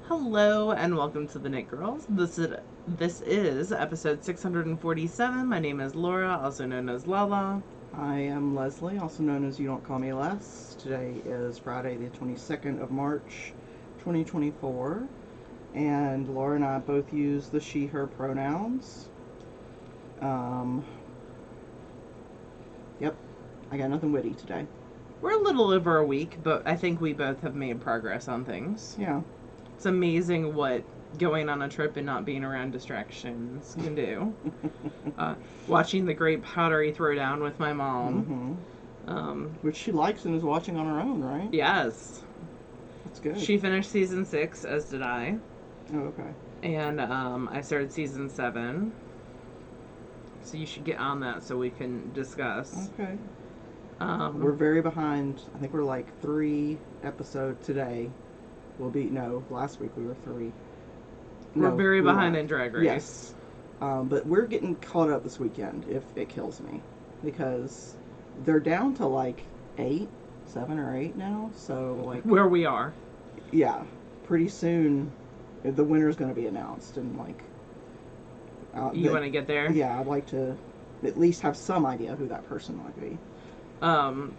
Hello and welcome to the Knit Girls. This is episode 647. My name is Laura, also known as Lala. I am Leslie, also known as You Don't Call Me Les. Today is Friday, the 22nd of March, 2024, and Laura and I both use the she, her pronouns. Yep, I got nothing witty today. We're a little over a week, but I think we both have made progress on things. Yeah. It's amazing what going on a trip and not being around distractions can do. Watching the Great Pottery Throwdown with my mom. Which she likes and is watching on her own, right? Yes. That's good. She finished season 6, as did I. Oh, okay. And I started season 7. So you should get on that so we can discuss. Okay. We're very behind. I think we're like 3 episodes today. Last week we were 3. We're very behind in Drag Race. Yes. But we're getting caught up this weekend, if it kills me. Because they're down to like 7 or 8 now. So, like. Where we are. Yeah. Pretty soon, the winner's going to be announced. And, like. You want to get there? Yeah, I'd like to at least have some idea who that person might be.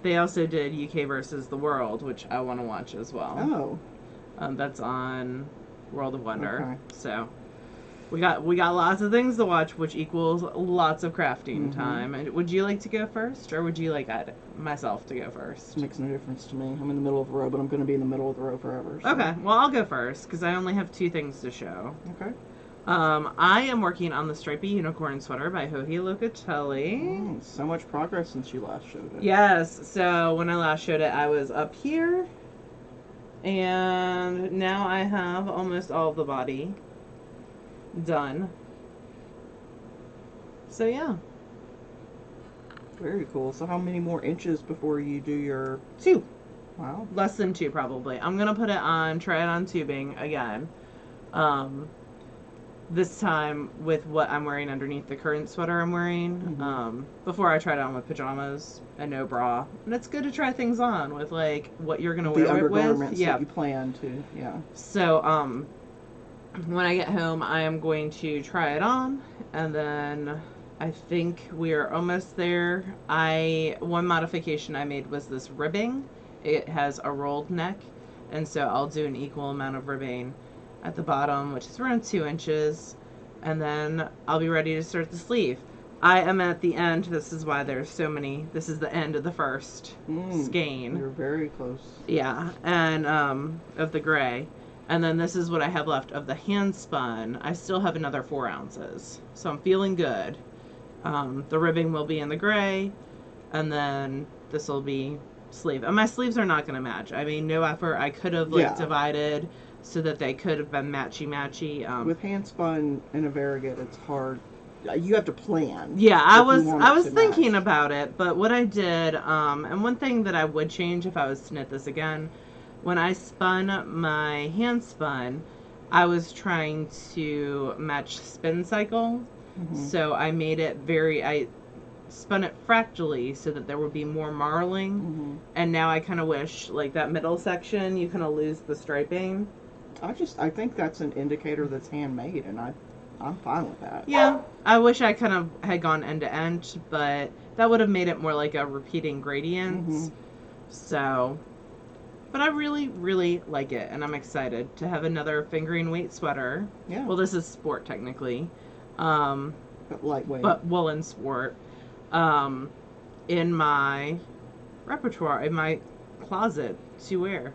They also did UK versus the World, which I want to watch as well. Oh. That's on World of Wonder. Okay. So we got lots of things to watch, which equals lots of crafting time. And would you like to go first, or would you like myself to go first? It makes no difference to me. I'm in the middle of the row, but I'm going to be in the middle of the row forever. So. Okay. Well, I'll go first because I only have 2 things to show. Okay. I am working on the stripy unicorn sweater by Joji Locatelli. So much progress since you last showed it. Yes. So when I last showed it, I was up here. And now I have almost all of the body done. So yeah. Very cool. So how many more inches before you do your... 2. Wow. Less than 2 probably. I'm going to try it on tubing again. This time with what I'm wearing underneath the current sweater I'm wearing. Before I tried it on with pajamas and no bra. And it's good to try things on with like what you're going to wear it with. The undergarments that you plan to, yeah. So, when I get home, I am going to try it on, and then I think we are almost there. One modification I made was this ribbing. It has a rolled neck, and so I'll do an equal amount of ribbing at the bottom, which is around 2 inches, and then I'll be ready to start the sleeve. I am at the end. This is why there's so many. This is the end of the first skein. You're very close. Yeah, and of the gray. And then this is what I have left of the hand spun. I still have another 4 ounces, so I'm feeling good. The ribbing will be in the gray, and then this will be sleeve. And my sleeves are not going to match. I mean, no effort. I could have divided so that they could have been matchy. With hand spun and a variegated, it's hard. You have to plan. Yeah, I was thinking about it, but what I did, and one thing that I would change if I was to knit this again, when I spun my hand spun, I was trying to match spin cycle, so I made it I spun it fractally so that there would be more marling, and now I kind of wish, like that middle section, you kind of lose the striping. I think that's an indicator that's handmade, and I'm fine with that. Yeah, I wish I kind of had gone end to end, but that would have made it more like a repeating gradient. So, but I really, really like it, and I'm excited to have another fingering weight sweater. Yeah. Well, this is sport technically. But lightweight. But woolen sport. In my repertoire, in my closet to wear.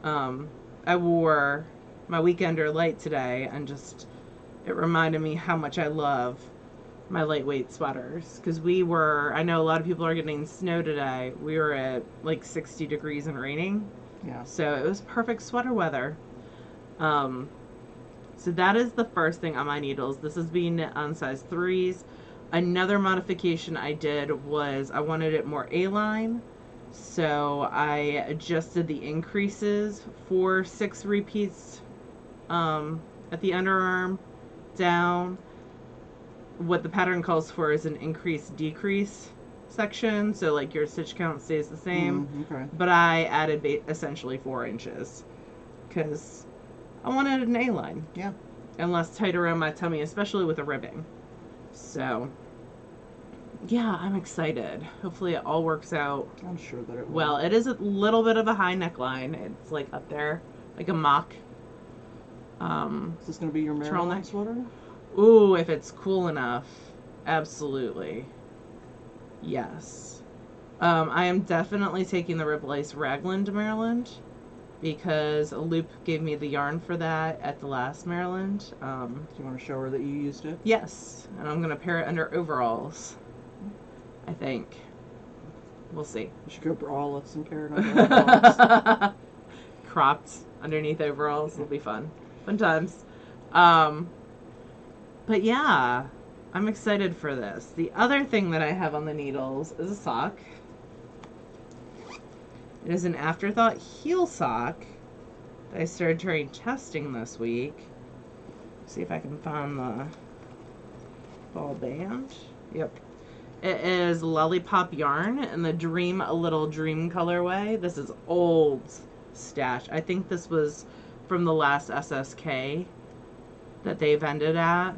I wore my Weekender light today, and just it reminded me how much I love my lightweight sweaters, because I know a lot of people are getting snow today. We were at like 60 degrees and raining. Yeah. So it was perfect sweater weather. So that is the first thing on my needles. This is being knit on size 3s. Another modification I did was I wanted it more A-line. So I adjusted the increases for 6 repeats at the underarm down. What the pattern calls for is an increase-decrease section, so like your stitch count stays the same. Okay. But I added essentially 4 inches because I wanted an A-line. Yeah. And less tight around my tummy, especially with the ribbing. So, yeah, I'm excited. Hopefully it all works out. I'm sure that it will. Well, it is a little bit of a high neckline. It's like up there, like a mock. Is this going to be your Maryland turtleneck sweater? Ooh, if it's cool enough. Absolutely. Yes. I am definitely taking the Rib Lace Raglan to Maryland because Loop gave me the yarn for that at the last Maryland. Do you want to show her that you used it? Yes, and I'm going to pair it under overalls, I think. We'll see. You should go braless and pair it under overalls. Cropped underneath overalls will be fun. Fun times. But yeah, I'm excited for this. The other thing that I have on the needles is a sock. It is an Afterthought heel sock that I started trying testing this week. See if I can find the ball band. Yep. It is Lollipop yarn in the Dream a Little Dream colorway. This is old stash. I think this was from the last SSK that they've ended at.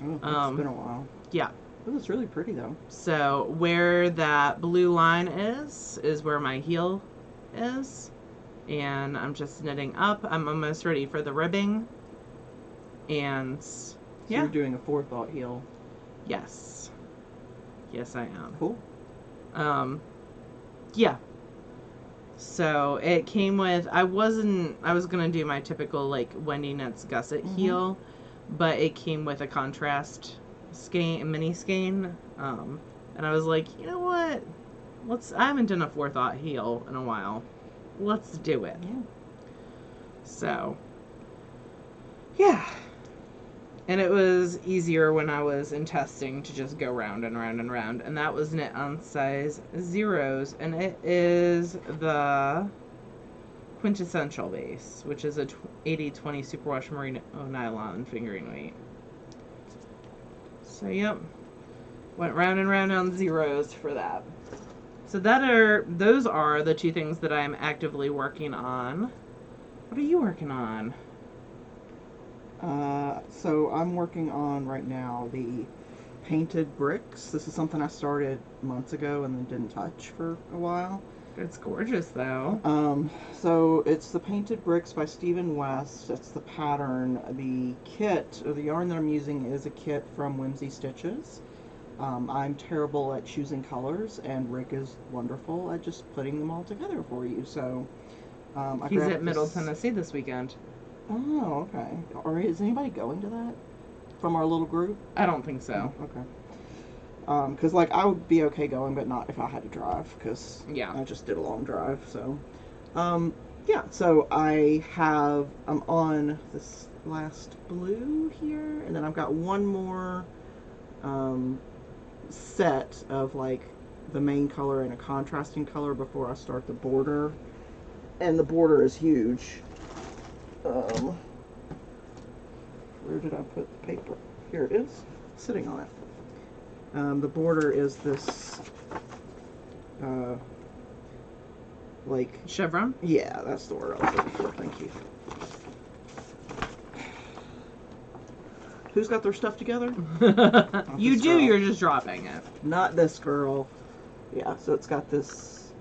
Oh, it's been a while. Yeah. Oh, it's really pretty though. So where that blue line is where my heel is. And I'm just knitting up. I'm almost ready for the ribbing. And So yeah. you're doing a forethought heel. Yes. Yes, I am. Cool. Yeah. So it came with, I was going to do my typical like Wendy Knits Gusset heel, but it came with a contrast skein, mini skein. And I was like, you know what? I haven't done a forethought heel in a while. Let's do it. Yeah. So, yeah. And it was easier when I was in testing to just go round and round and round. And that was knit on size 0s. And it is the quintessential base, which is a 80-20 superwash merino nylon fingering weight. So, yep. Went round and round on 0s for that. So those are the two things that I am actively working on. What are you working on? So I'm working on right now the painted bricks. This is something I started months ago and then didn't touch for a while. It's gorgeous though. So it's the painted bricks by Stephen West. That's the pattern. The kit, or the yarn that I'm using, is a kit from Whimsy Stitches. I'm terrible at choosing colors, and Rick is wonderful at just putting them all together for you. So He's at Middle Tennessee this weekend. Oh, okay. Is anybody going to that from our little group? I don't think so. Oh, okay. Because like I would be okay going, but not if I had to drive. Because yeah, I just did a long drive. So, yeah. So I'm on this last blue here, and then I've got one more set of like the main color and a contrasting color before I start the border, and the border is huge. Where did I put the paper? Here it is, sitting on it. The border is this, like... chevron? Yeah, that's the word I was looking for, thank you. Who's got their stuff together? You do, you're just dropping it. Not this girl. Yeah, so it's got this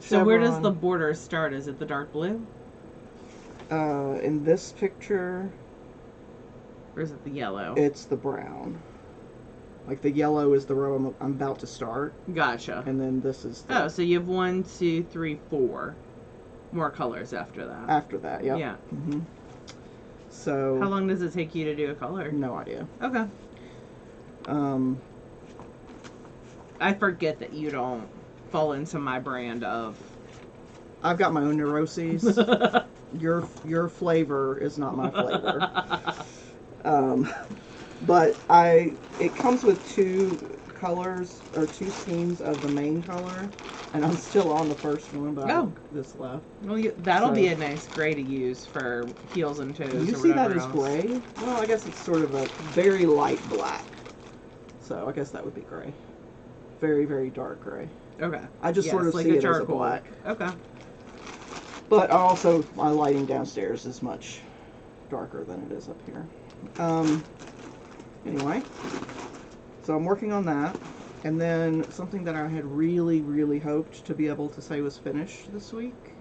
chevron. So where does the border border start? Is it the dark blue? In this picture... Or is it the yellow? It's the brown. Like the yellow is the row I'm about to start. Gotcha. And then this is the... Oh, so you have 1, 2, 3, 4 more colors after that. After that, yep. Yeah. Mm-hmm. So... How long does it take you to do a color? No idea. Okay. I forget that you don't fall into my brand of... I've got my own neuroses. Your flavor is not my flavor. But it comes with 2 colors, or 2 schemes of the main color, and I'm still on the first one, but I have this left. Well, that'll be a nice gray to use for heels and toes. You or see that whatever as else. gray? Well, I guess it's sort of a very light black. So I guess that would be gray. Very, very dark gray. Okay. I just sort of like see a it as a charcoal. black. Okay. But also, my lighting downstairs is much darker than it is up here. Anyway, so I'm working on that. And then something that I had really, really hoped to be able to say was finished this week,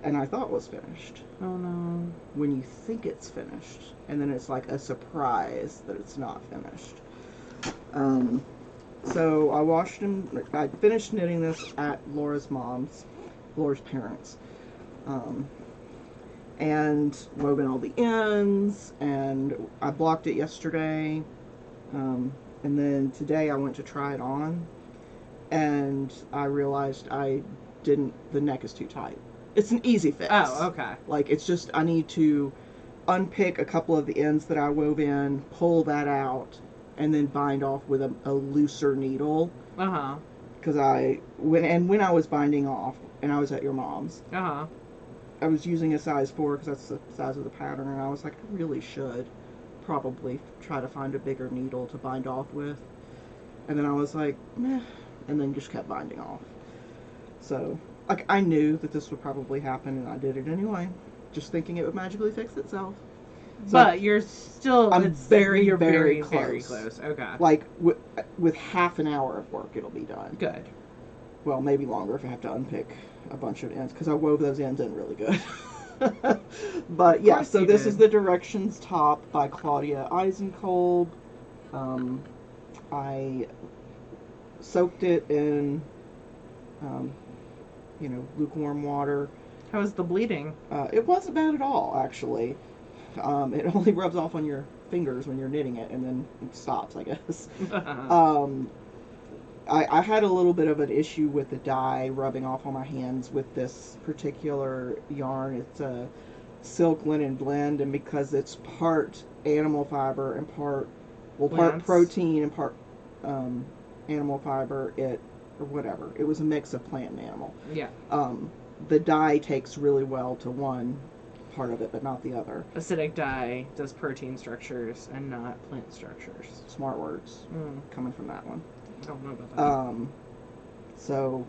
and I thought was finished. Oh no. When you think it's finished, and then it's like a surprise that it's not finished. So I finished knitting this at Laura's parents. And woven all the ends, and I blocked it yesterday. And then today I went to try it on, and I realized the neck is too tight. It's an easy fix. Oh, okay. Like, it's just, I need to unpick a couple of the ends that I wove in, pull that out, and then bind off with a looser needle. Uh-huh. Because when I was binding off, and I was at your mom's, uh-huh, I was using a size 4 because that's the size of the pattern, and I was like, I really should probably try to find a bigger needle to bind off with. And then I was like, meh, and then just kept binding off. So, like, I knew that this would probably happen, and I did it anyway, just thinking it would magically fix itself. So but you're still, I'm very, very close. Very close. Okay. Like, with half an hour of work, it'll be done. Good. Well, maybe longer if I have to unpick a bunch of ends, because I wove those ends in really good. But yeah, so this is the Directions top by Claudia Eisenkolb. I soaked it in, lukewarm water. How was the bleeding? It wasn't bad at all, actually. It only rubs off on your fingers when you're knitting it, and then it stops, I guess. I had a little bit of an issue with the dye rubbing off on my hands with this particular yarn. It's a silk linen blend, and because it's part animal fiber and part protein and part animal fiber, it was a mix of plant and animal. Yeah. The dye takes really well to one part of it, but not the other. Acidic dye does protein structures and not plant structures. Smart words coming from that one. I don't know about that. So,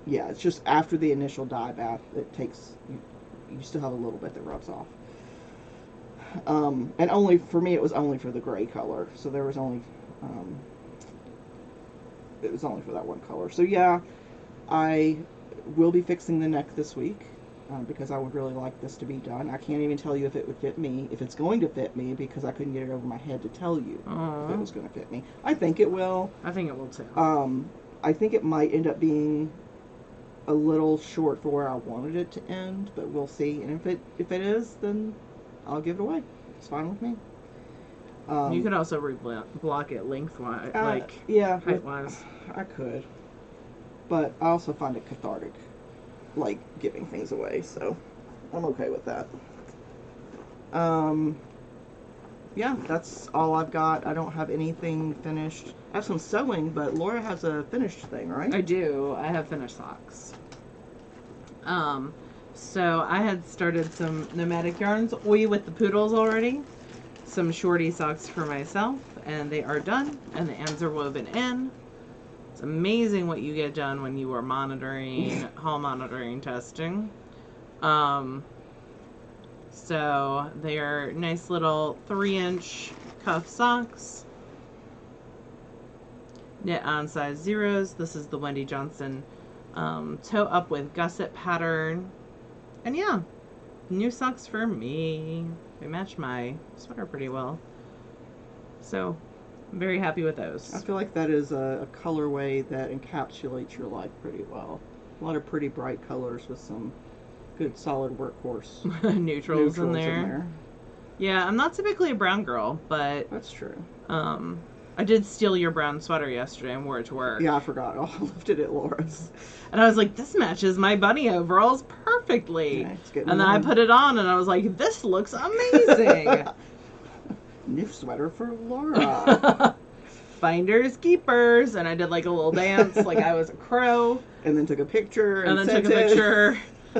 yeah, it's just after the initial dye bath, it takes, you still have a little bit that rubs off. And only, for me, it was only for the gray color, so there was only, it was only for that one color. So, yeah, I will be fixing the neck this week, because I would really like this to be done. I can't even tell you if it would fit me, if it's going to fit me, because I couldn't get it over my head to tell you if it was going to fit me. I think it will. I think it will too. I think it might end up being a little short for where I wanted it to end, but we'll see. And if it is, then I'll give it away. It's fine with me. You could also block it lengthwise, height-wise. I could, but I also find it cathartic, like giving things away, so I'm okay with that. Yeah, that's all I've got. I don't have anything finished. I have some sewing, but Laura has a finished thing, right? I do. I have finished socks. So I had started some Nomadic Yarns Oi with the poodles already. Some shorty socks for myself, and they are done, and the ends are woven in. It's amazing what you get done when you are monitoring, hall monitoring testing. So they are nice little 3-inch cuff socks. Knit on size 0s. This is the Wendy Johnson toe up with gusset pattern. And yeah, new socks for me. They match my sweater pretty well. So I'm very happy with those. I feel like that is a colorway that encapsulates your life pretty well. A lot of pretty bright colors with some good solid workhorse neutrals in there. Yeah, I'm not typically a brown girl, but that's true. I did steal your brown sweater yesterday and wore it to work. Yeah, I forgot. Oh, I left it at Laura's. And I was like, this matches my bunny overalls perfectly. Yeah, and then I put it on and I was like, this looks amazing. New sweater for Laura. Finders, keepers. And I did like a little dance like I was a crow. And then took a picture. And then took a picture.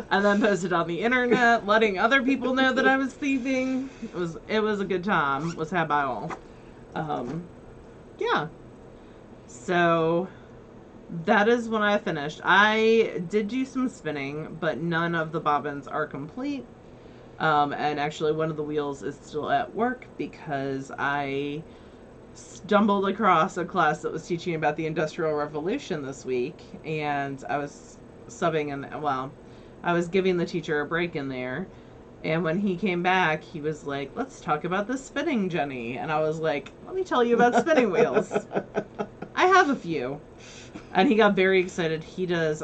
And then posted on the internet, letting other people know that I was thieving. It was a good time. Was had by all. Yeah. So that is when I finished. I did do some spinning, but none of the bobbins are complete. And actually, one of the wheels is still at work because I stumbled across a class that was teaching about the Industrial Revolution this week, and I was subbing, and well, I was giving the teacher a break in there. And when he came back, he was like, "Let's talk about the spinning Jenny." And I was like, "Let me tell you about spinning wheels. I have a few." And he got very excited. He does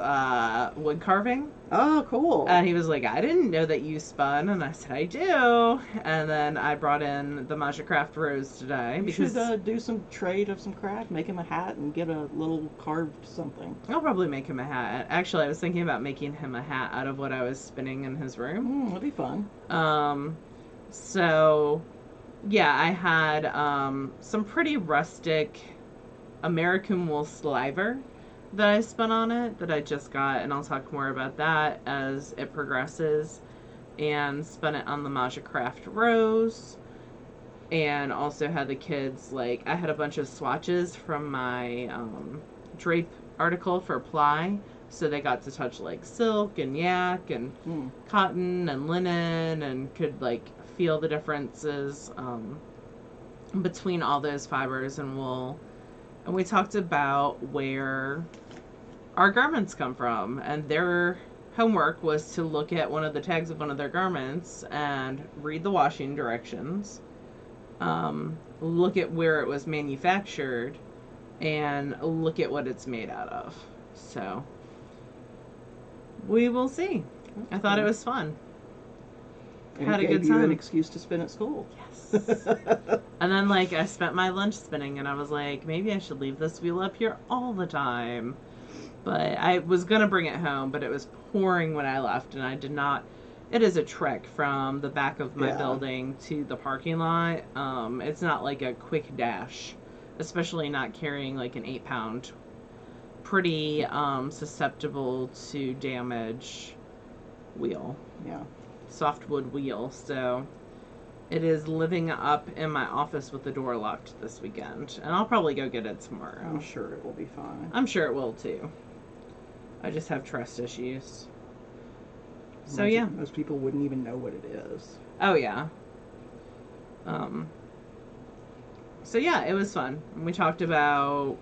wood carving. Oh, cool. And he was like, "I didn't know that you spun." And I said, "I do." And then I brought in the Magic Craft Rose today. You because should do some trade of some craft, make him a hat and get a little carved something. I'll probably make him a hat. Actually, I was thinking about making him a hat out of what I was spinning in his room. That'd be fun. So, yeah, I had some pretty rustic American wool sliver that I spun on it that I just got, and I'll talk more about that as it progresses. And spun it on the Magic Craft Rose, and also had the kids, like, I had a bunch of swatches from my drape article for ply, so they got to touch like silk and yak and cotton and linen, and could like feel the differences between all those fibers and wool. And we talked about where our garments come from, and their homework was to look at one of the tags of one of their garments and read the washing directions, look at where it was manufactured, and look at what it's made out of. So we will see. I thought it was fun. And Had a it gave good you time. an excuse to spin at school. Yes. And then, like, I spent my lunch spinning, and I was like, maybe I should leave this wheel up here all the time. But I was going to bring it home, but it was pouring when I left, and I did not. It is a trek from the back of my building to the parking lot. It's not like a quick dash, especially not carrying like an 8-pound. Pretty susceptible to damage wheel. Yeah. Softwood wheel. So it is living up in my office with the door locked this weekend, and I'll probably go get it tomorrow. I'm sure it will be fine. I'm sure it will too. I just have trust issues. So yeah, yeah, most people wouldn't even know what it is. Oh yeah. So yeah, it was fun. And we talked about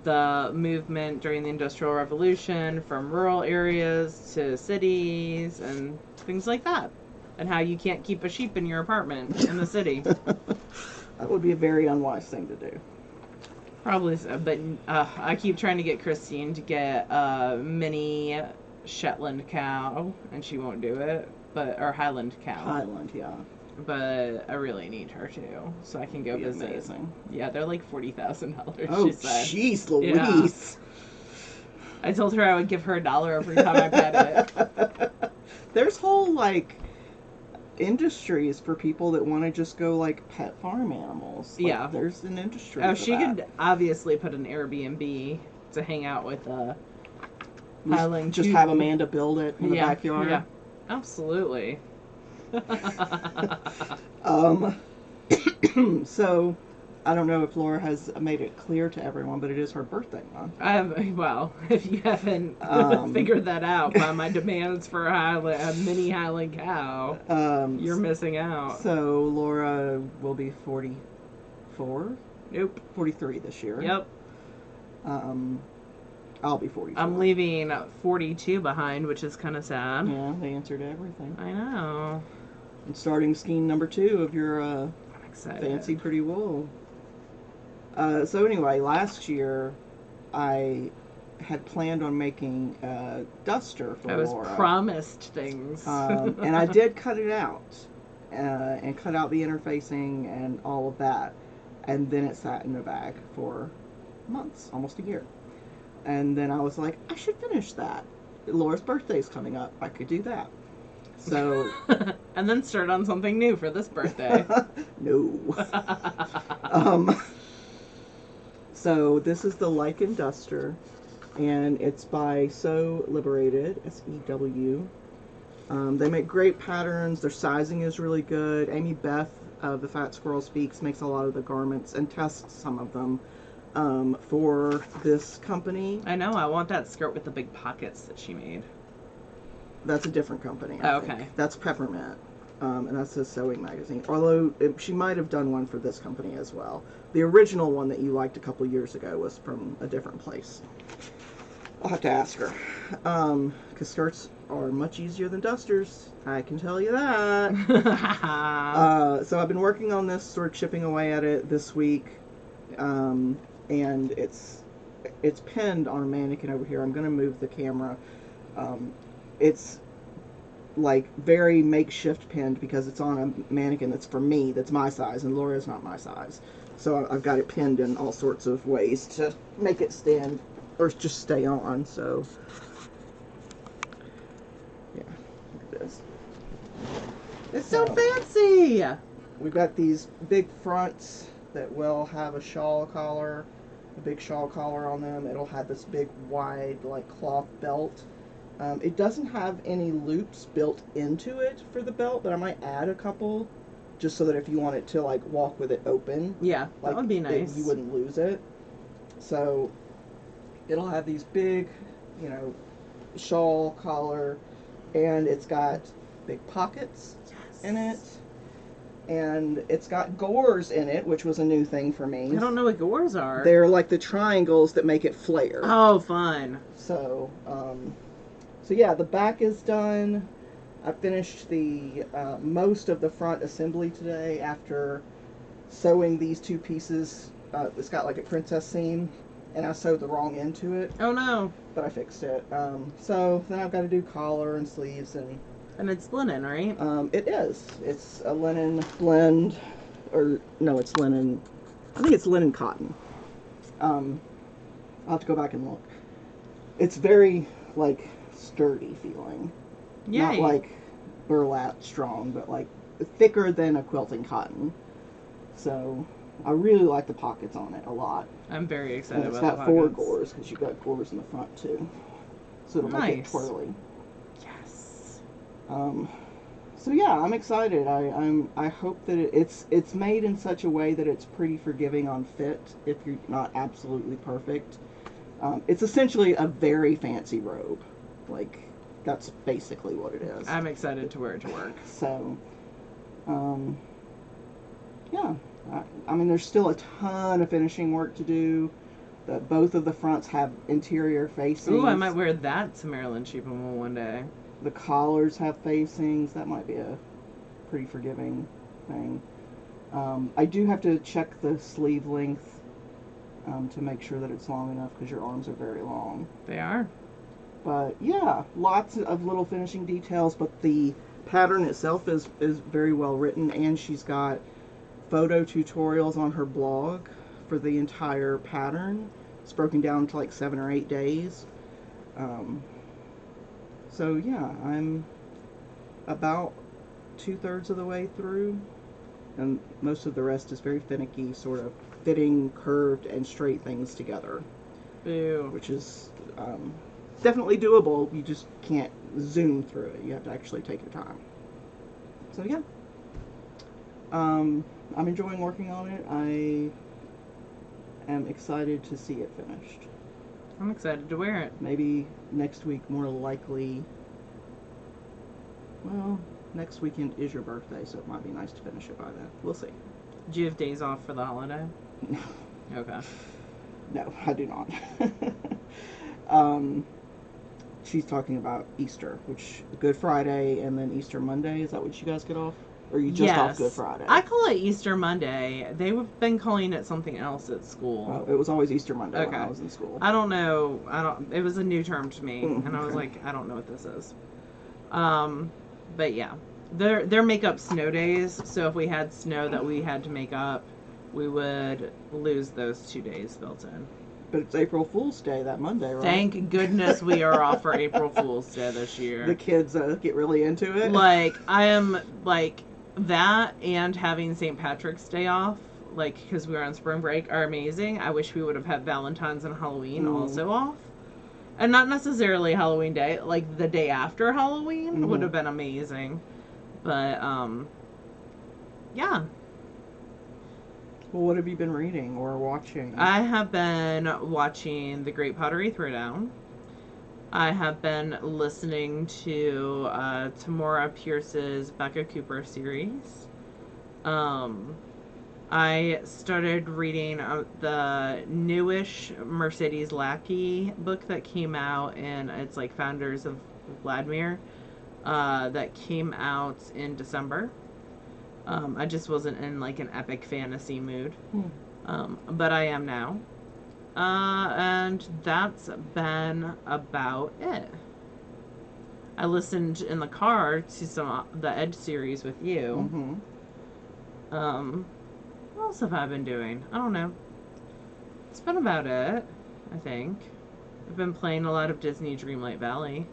the movement during the Industrial Revolution from rural areas to cities and things like that, and how you can't keep a sheep in your apartment in the city. That would be a very unwise thing to do. Probably so, but I keep trying to get Christine to get a mini Shetland cow, and she won't do it, or Highland cow. Highland, yeah. But I really need her to, so I can go visit. Amazing. Yeah, they're like $40,000. Oh, she said. jeez, Louise. Yeah. I told her I would give her $1 every time I pet it. There's whole like industries for people that want to just go like pet farm animals. Like, yeah, there's an industry. Oh, for she that. could obviously put an Airbnb to hang out with Highland. Just have Amanda build it in the backyard. Yeah, absolutely. So I don't know if Laura has made it clear to everyone, but it is her birthday month. Well, if you haven't figured that out by my demands for a mini Highland cow, you're missing out. So Laura will be 44? Nope. 43 this year. Yep. I'll be 44. I'm leaving 42 behind, which is kind of sad. Yeah, they answered everything. I know. And starting scheme number 2 of your I'm excited. Fancy Pretty Wool. So anyway, last year I had planned on making a duster for Laura. I was promised things. And I did cut it out. And cut out the interfacing and all of that. And then it sat in a bag for months, almost a year. And then I was like, I should finish that. Laura's birthday's coming up. I could do that. So. And then start on something new for this birthday. No. So this is the Lichen Duster. And it's by Sew Liberated, S-E-W. They make great patterns. Their sizing is really good. Amy Beth of the Fat Squirrel Speaks makes a lot of the garments and tests some of them. For this company. I know, I want that skirt with the big pockets that she made. That's a different company, I Oh, think. okay. That's Peppermint. And that's a sewing magazine. Although she might have done one for this company as well. The original one that you liked a couple years ago was from a different place. I'll have to ask her. Because skirts are much easier than dusters. I can tell you that. So I've been working on this, sort of chipping away at it this week. And it's pinned on a mannequin over here. I'm going to move the camera. It's like very makeshift pinned because it's on a mannequin that's for me, that's my size, and Laura's not my size. So I've got it pinned in all sorts of ways to make it stand or just stay on. So yeah, here it is. It's so fancy. We've got these big fronts that will have a shawl collar, a big shawl collar on them. It'll have this big wide like cloth belt. It doesn't have any loops built into it for the belt, but I might add a couple just so that if you want it to like walk with it open, Yeah, like, that would be nice. you wouldn't lose it. So it'll have these big, shawl collar, and it's got big pockets in it. And it's got gores in it, which was a new thing for me. I don't know what gores are. They're like the triangles that make it flare. Oh, fun. So yeah, the back is done. I finished the most of the front assembly today after sewing these two pieces. It's got like a princess seam, and I sewed the wrong end to it. Oh no. But I fixed it. So then I've got to do collar and sleeves and. And it's linen, right? It is. It's a linen blend, or no, it's linen. I think it's linen cotton. I'll have to go back and look. It's very like sturdy feeling. Yay. Not like burlap strong, but like thicker than a quilting cotton. So I really like the pockets on it a lot. I'm very excited and about it's got the 4 pockets. gores because you've got gores in the front too. So it'll make it Nice. twirly. Yes. So yeah, I'm excited. I hope that it's made in such a way that it's pretty forgiving on fit if you're not absolutely perfect. It's essentially a very fancy robe. Like, that's basically what it is. I'm excited to wear it to work. So, yeah. I mean, there's still a ton of finishing work to do. Both of the fronts have interior facings. Ooh, I might wear that to Maryland Cheatham one day. The collars have facings. That might be a pretty forgiving thing. I do have to check the sleeve length to make sure that it's long enough because your arms are very long. They are. But yeah, lots of little finishing details, but the pattern itself is very well written, and she's got photo tutorials on her blog for the entire pattern. It's broken down to like 7 or 8 days. So yeah, I'm about 2/3 of the way through, and most of the rest is very finicky, sort of fitting curved and straight things together. Boo. Which is definitely doable. You just can't zoom through it. You have to actually take your time. So yeah, I'm enjoying working on it. I am excited to see it finished. I'm excited to wear it. Maybe next week, more likely. Well, next weekend is your birthday, so it might be nice to finish it by then. We'll see. Do you have days off for the holiday? No. Okay. No, I do not. She's talking about Easter, which Good Friday and then Easter Monday. Is that what you guys get off? Or are you just off Good Friday? I call it Easter Monday. They've been calling it something else at school. Well, it was always Easter Monday when I was in school. I don't know. It was a new term to me, and I was like, I don't know what this is. But yeah, they're make up snow days. So if we had snow that we had to make up, we would lose those 2 days built in. But it's April Fool's Day that Monday, right? Thank goodness we are off for April Fool's Day this year. The kids get really into it. Like, I am like that, and having St. Patrick's Day off, like, because we were on spring break, are amazing. I wish we would have had Valentine's and Halloween also off. And not necessarily Halloween Day, like the day after Halloween would have been amazing. But, yeah. Well, what have you been reading or watching? I have been watching The Great Pottery Throwdown. I have been listening to Tamora Pierce's Becca Cooper series. Um, I started reading the newish Mercedes Lackey book that came out, and it's like Founders of Vladimir, that came out in December. I just wasn't in like an epic fantasy mood, but I am now. And that's been about it. I listened in the car to some the Edge series with you. What else have I been doing? I don't know. It's been about it, I think. I've been playing a lot of Disney Dreamlight Valley,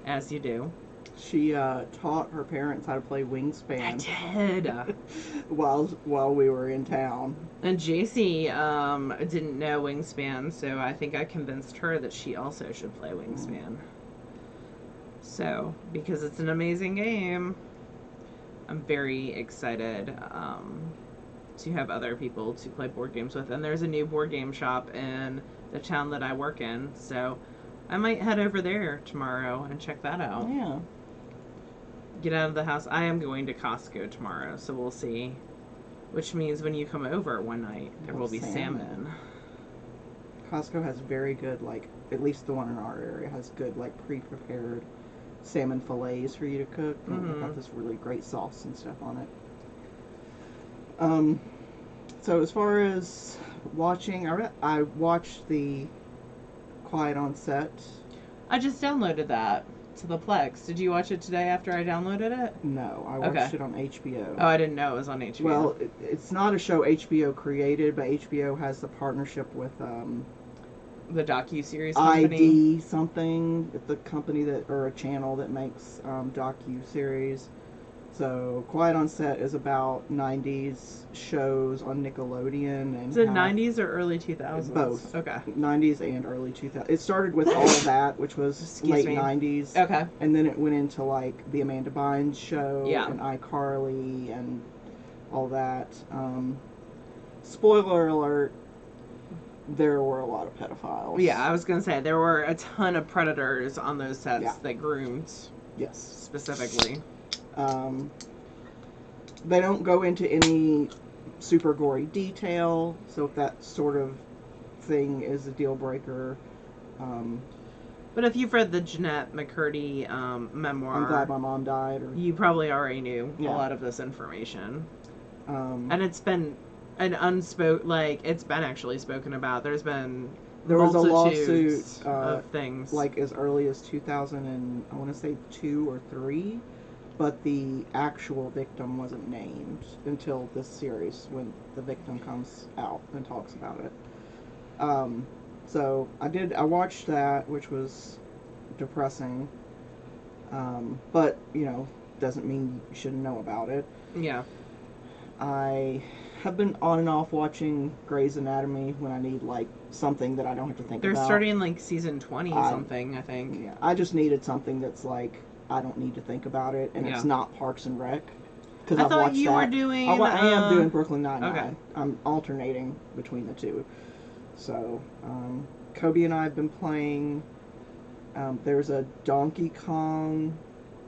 as you do. She taught her parents how to play I Wingspan did. while we were in town. And JC didn't know Wingspan, so I think I convinced her that she also should play Wingspan. So, because it's an amazing game, I'm very excited to have other people to play board games with. And there's a new board game shop in the town that I work in, so I might head over there tomorrow and check that out. Yeah. Get out of the house. I am going to Costco tomorrow, so we'll see. Which means when you come over one night, there will be salmon. Costco has very good, like, at least the one in our area has good, like, pre-prepared salmon fillets for you to cook. And they've got this really great sauce and stuff on it. So as far as watching, I watched the Quiet on Set. I just downloaded that to the Plex. Did you watch it today after I downloaded it? No, I watched it on HBO. Oh, I didn't know it was on HBO. Well, it's not a show HBO created, but HBO has the partnership with the docu-series company. ID something. It's a company that, or a channel that makes docu-series. So Quiet on Set is about 90s shows on Nickelodeon. And is it 90s or early 2000s? Both. Okay. 90s and early 2000s. It started with All That, which was late 90s. Okay. And then it went into like the Amanda Bynes show and iCarly and all that. Spoiler alert, there were a lot of pedophiles. Yeah, I was going to say, there were a ton of predators on those sets that groomed. Yes. Specifically. They don't go into any super gory detail, so if that sort of thing is a deal breaker. But if you've read the Jeanette McCurdy memoir, I'm Glad My Mom Died, you probably already knew a lot of this information. And it's been an unspoken, like, it's been actually spoken about. There was a lawsuit of things, like as early as 2000 and I want to say 2 or 3. But the actual victim wasn't named until this series when the victim comes out and talks about it. So I watched that, which was depressing. But, you know, doesn't mean you shouldn't know about it. Yeah. I have been on and off watching Grey's Anatomy when I need, like, something that I don't have to think about. They're starting, like, season 20 something, I think. Yeah, I just needed something that's, like, I don't need to think about it, and it's not Parks and Rec. Because I thought you were doing... I am doing Brooklyn Nine-Nine. Okay. I'm alternating between the two. So, Kobe and I have been playing... there's a Donkey Kong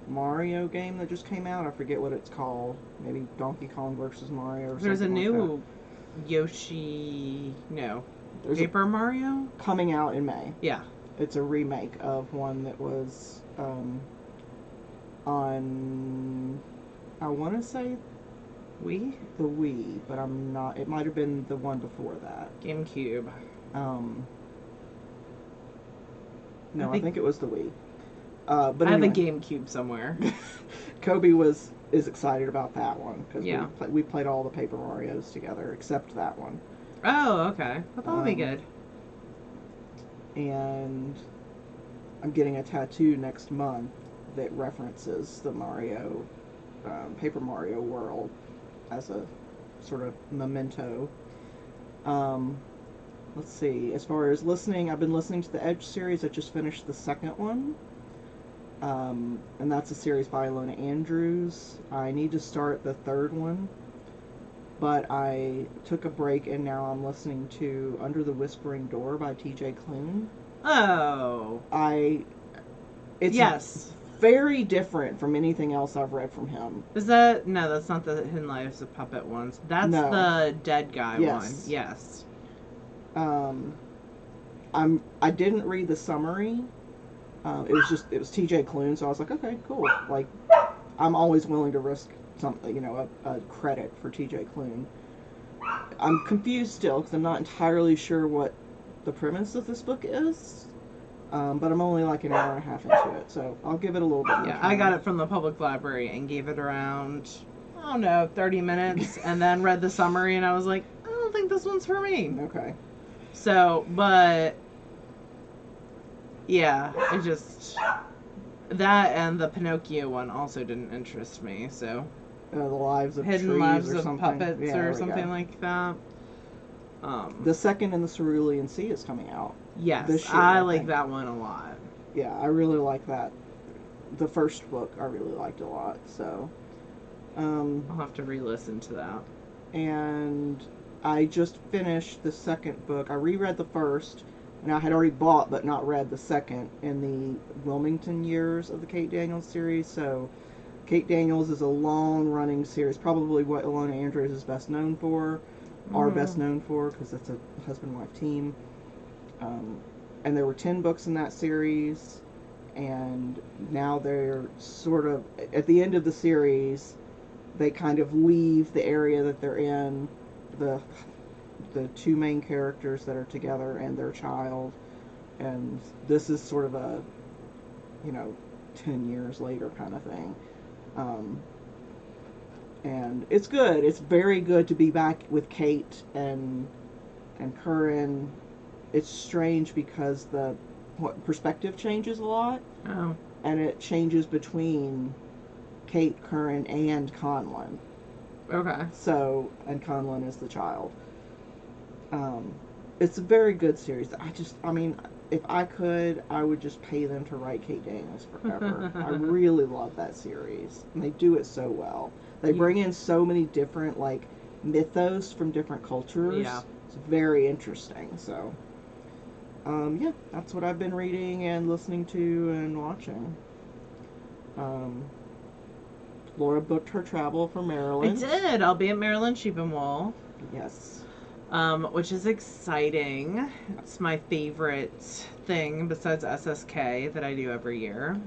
Mario game that just came out. I forget what it's called. Maybe Donkey Kong versus Mario or something. There's a new like Yoshi... No. There's Paper Mario? Coming out in May. Yeah. It's a remake of one that was... on, I want to say Wii? the Wii, but I'm not, it might have been the one before that. GameCube. No, I think it was the Wii. But I have anyway, a GameCube somewhere. Kobe is excited about that one, because we played all the Paper Marios together, except that one. Oh, okay. Well, that'll be good. And I'm getting a tattoo next month that references the Mario, Paper Mario world as a sort of memento. Let's see, as far as listening, I've been listening to the Edge series. I just finished the second one. And that's a series by Ilona Andrews. I need to start the third one, but I took a break and now I'm listening to Under the Whispering Door by TJ Klune. Oh. It's Yes. very different from anything else I've read from him. Is that no? That's not the Hidden Lives of Puppet ones. That's No. the dead guy one. Yes. Yes. I didn't read the summary. It was T.J. Klune, so I was like, okay, cool. Like, I'm always willing to risk something, a credit for T.J. Klune. I'm confused still because I'm not entirely sure what the premise of this book is. But I'm only like an hour and a half into it, so I'll give it a little bit more Yeah, time. I got it from the public library and gave it around, I don't know, 30 minutes, and then read the summary, and I was like, I don't think this one's for me. Okay. So, but yeah, that and the Pinocchio one also didn't interest me. So, The Lives of Hidden Trees Lives or of something. Puppets Yeah, or something like that. The second in the Cerulean Sea is coming out. Yes, this year, I I like think. that one a lot. Yeah, I really like that. The first book I really liked a lot. So, I'll have to re-listen to that. And I just finished the second book. I reread the first, and I had already bought but not read the second in the Wilmington years of the Kate Daniels series. So, Kate Daniels is a long-running series, probably what Ilona Andrews is best known for, are best known for, because it's a husband-wife team. And there were 10 books in that series, and now they're sort of, at the end of the series, they kind of leave the area that they're in, the two main characters that are together and their child, and this is sort of a 10 years later kind of thing. And it's good. It's very good to be back with Kate and Curran. It's strange because the perspective changes a lot. Oh. And it changes between Kate, Curran, and Conlon. Okay. So, and Conlon is the child. It's a very good series. If I could, I would just pay them to write Kate Daniels forever. I really love that series. And they do it so well. They bring in so many different, mythos from different cultures. Yeah. It's very interesting. So, that's what I've been reading and listening to and watching. Laura booked her travel for Maryland. I did. I'll be at Maryland Sheep and Wool. Yes. Which is exciting. It's my favorite thing besides SSK that I do every year.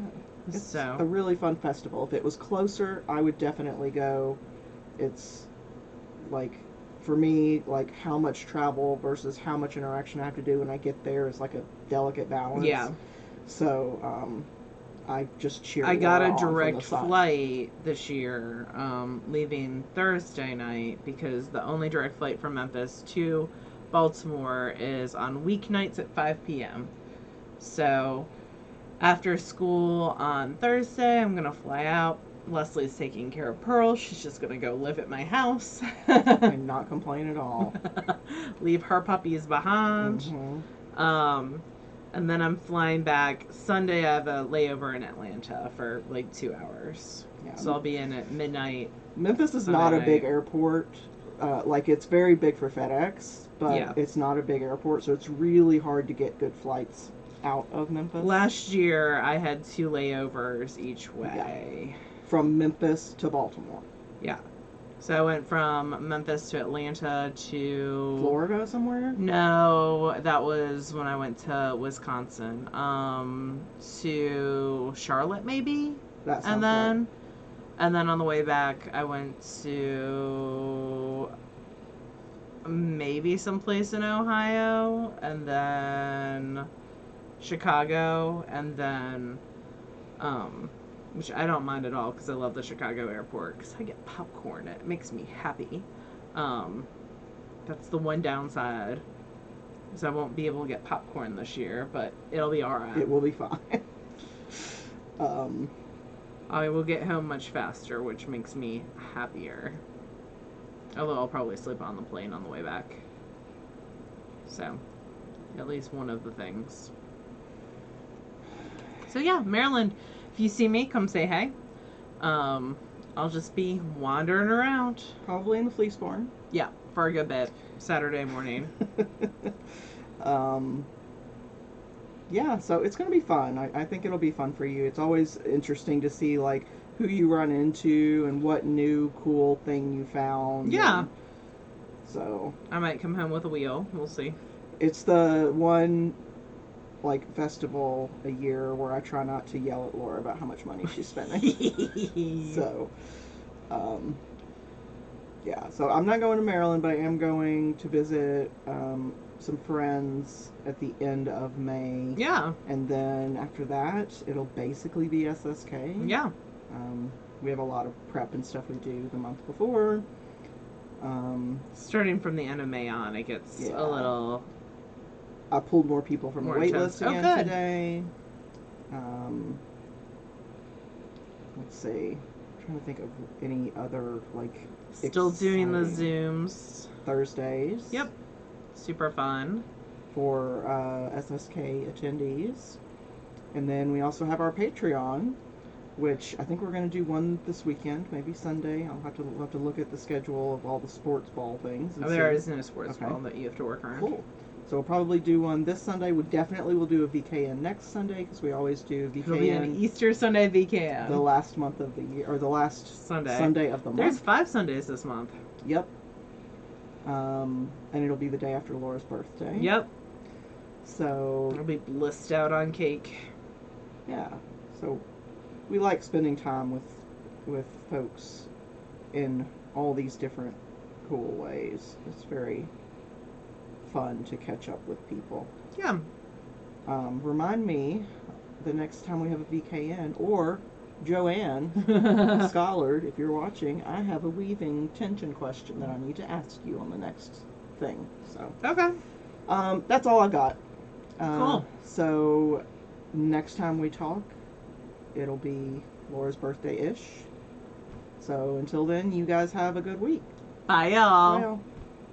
It's a really fun festival. If it was closer, I would definitely go. It's for me, how much travel versus how much interaction I have to do when I get there is like a delicate balance. Yeah. So, I just cheer. I got a direct flight this year, leaving Thursday night because the only direct flight from Memphis to Baltimore is on weeknights at 5 p.m. So after school on Thursday, I'm gonna fly out. Leslie's taking care of Pearl. She's just gonna go live at my house and not complain at all. Leave her puppies behind. Mm-hmm. And then I'm flying back Sunday. I have a layover in Atlanta for 2 hours. Yeah. So I'll be in at midnight. Memphis is not a big airport. It's very big for FedEx, but it's not a big airport, so it's really hard to get good flights out of Memphis. Last year, I had 2 layovers each way. Yeah. From Memphis to Baltimore. Yeah. So I went from Memphis to Atlanta to... Florida somewhere? No, that was when I went to Wisconsin. To Charlotte, maybe? That sounds right. And then on the way back, I went to maybe someplace in Ohio, and then Chicago, and then... which I don't mind at all because I love the Chicago airport because I get popcorn. It makes me happy. That's the one downside. Is I won't be able to get popcorn this year, but it'll be alright. It will be fine. I will get home much faster, which makes me happier. Although I'll probably sleep on the plane on the way back. So, at least one of the things. So yeah, Maryland. If you see me, come say hey. I'll just be wandering around. Probably in the Fleece Barn. Yeah, for a good bit. Saturday morning. yeah, so it's going to be fun. I think it'll be fun for you. It's always interesting to see like who you run into and what new cool thing you found. Yeah. And so I might come home with a wheel. We'll see. it's the one like festival a year where I try not to yell at Laura about how much money she's spending. So, um, yeah. So I'm not going to Maryland, but I am going to visit some friends at the end of May. Yeah. And then after that, it'll basically be SSK. Yeah. We have a lot of prep and stuff we do the month before. Starting from the end of May on, it gets Yeah. a little. I pulled more people from More the wait intense. list Oh, again good. today. Let's see. I'm trying to think of any other like Still doing the exciting Zooms. Thursdays. Yep. Super fun. For SSK attendees. And then we also have our Patreon, which I think we're going to do one this weekend, maybe Sunday. We'll have to look at the schedule of all the sports ball things. And There see. is no sports ball that you have to work around. Cool. So we'll probably do one this Sunday. We definitely will do a VKN next Sunday because we always do VKN. It'll be an Easter Sunday VKM. The last month of the year, or the last Sunday of the month. There's 5 Sundays this month. Yep. And it'll be the day after Laura's birthday. Yep. So I'll be blissed out on cake. yeah. So we like spending time with folks in all these different cool ways. It's very fun to catch up with people. Yeah. Remind me the next time we have a VKN, or Joanne Schollard, if you're watching, I have a weaving tension question that I need to ask you on the next thing. So Okay. that's all I got. Cool. So next time we talk, it'll be Laura's birthday-ish. So until then, you guys have a good week. Bye, y'all. Bye, y'all.